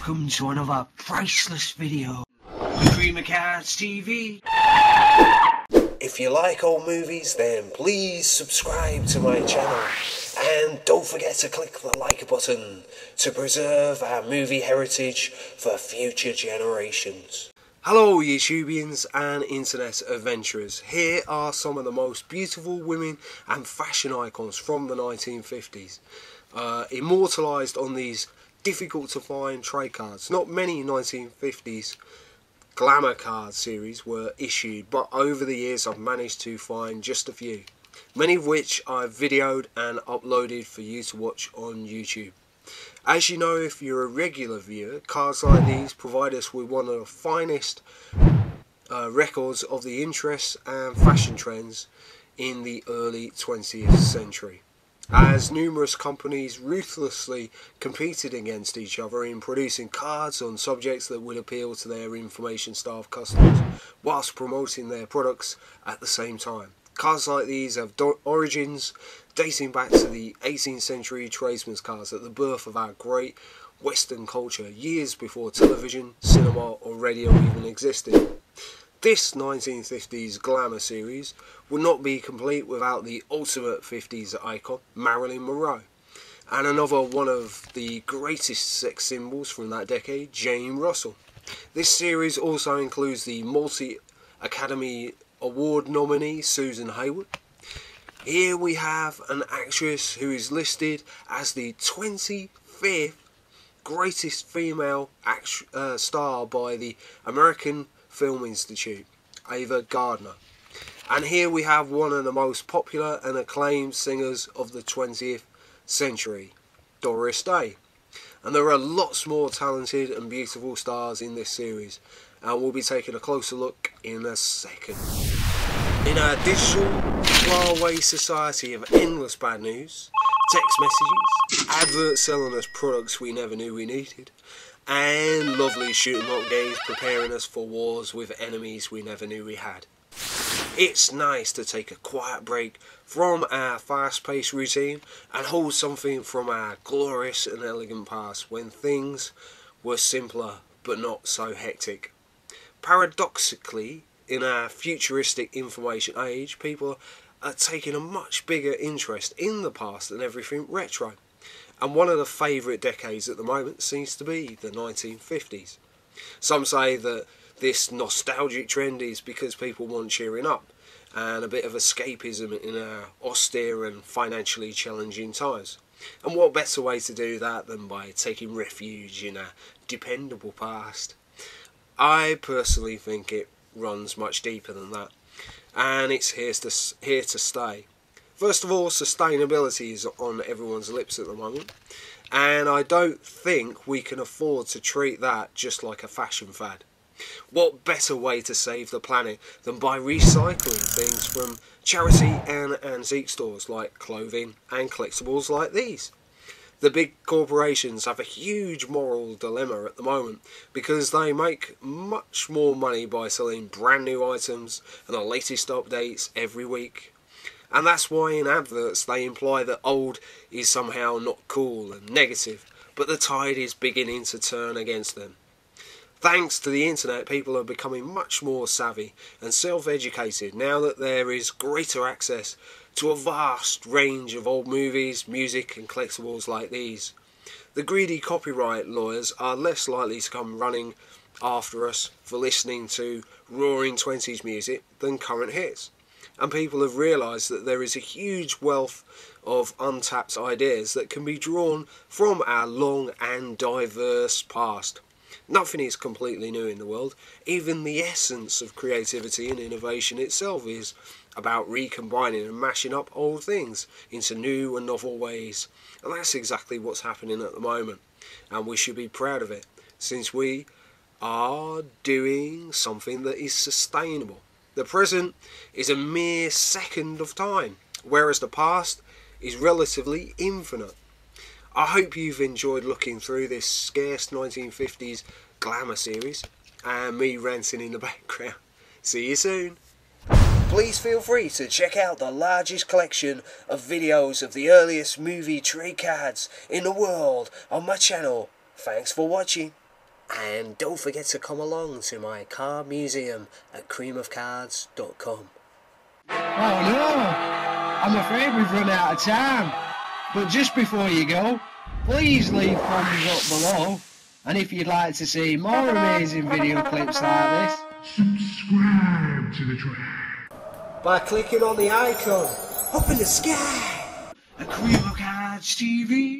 welcome to another priceless video. Dreamer Cards TV. If you like old movies, then please subscribe to my channel. And don't forget to click the like button to preserve our movie heritage for future generations. Hello YouTubians and internet adventurers. Here are some of the most beautiful women and fashion icons from the 1950s. Immortalised on these difficult to find trade cards. Not many 1950s glamour card series were issued, but over the years I've managed to find just a few, many of which I've videoed and uploaded for you to watch on YouTube. As you know, if you're a regular viewer, cards like these provide us with one of the finest records of the interests and fashion trends in the early 20th century. As numerous companies ruthlessly competed against each other in producing cards on subjects that would appeal to their information-starved customers, whilst promoting their products at the same time. Cards like these have origins dating back to the 18th century tradesmen's cards at the birth of our great Western culture, years before television, cinema or radio even existed. This 1950s glamour series would not be complete without the ultimate 50s icon, Marilyn Monroe, and another one of the greatest sex symbols from that decade, Jane Russell. This series also includes the multi-Academy Award nominee, Susan Hayward. Here we have an actress who is listed as the 25th greatest female star by the American Film Institute, Ava Gardner. And here we have one of the most popular and acclaimed singers of the 20th century, Doris Day. And there are lots more talented and beautiful stars in this series, and we'll be taking a closer look in a second. In our digital faraway society of endless bad news, text messages, adverts selling us products we never knew we needed, and lovely shoot-'em-up games preparing us for wars with enemies we never knew we had, it's nice to take a quiet break from our fast-paced routine and hold something from our glorious and elegant past when things were simpler but not so hectic. Paradoxically, in our futuristic information age, people are taking a much bigger interest in the past than everything retro. And one of the favourite decades at the moment seems to be the 1950s. Some say that this nostalgic trend is because people want cheering up and a bit of escapism in our austere and financially challenging times. And what better way to do that than by taking refuge in a dependable past? I personally think it runs much deeper than that, and it's here to stay. First of all, sustainability is on everyone's lips at the moment, and I don't think we can afford to treat that just like a fashion fad. What better way to save the planet than by recycling things from charity and antique stores like clothing and collectibles like these? The big corporations have a huge moral dilemma at the moment because they make much more money by selling brand new items and the latest updates every week. And that's why in adverts they imply that old is somehow not cool and negative, but the tide is beginning to turn against them. Thanks to the internet, people are becoming much more savvy and self-educated now that there is greater access to a vast range of old movies, music and collectibles like these. The greedy copyright lawyers are less likely to come running after us for listening to roaring 20s music than current hits. And people have realised that there is a huge wealth of untapped ideas that can be drawn from our long and diverse past. Nothing is completely new in the world. Even the essence of creativity and innovation itself is about recombining and mashing up old things into new and novel ways. And that's exactly what's happening at the moment. And we should be proud of it, since we are doing something that is sustainable. The present is a mere second of time, whereas the past is relatively infinite. I hope you've enjoyed looking through this scarce 1950s glamour series and me ranting in the background. See you soon. Please feel free to check out the largest collection of videos of the earliest movie trade cards in the world on my channel. Thanks for watching. And don't forget to come along to my car museum at creamofcards.com. Oh no! I'm afraid we've run out of time. But just before you go, please leave thumbs up below. And if you'd like to see more amazing video clips like this, subscribe to the channel by clicking on the icon up in the sky. a Cream of Cards TV.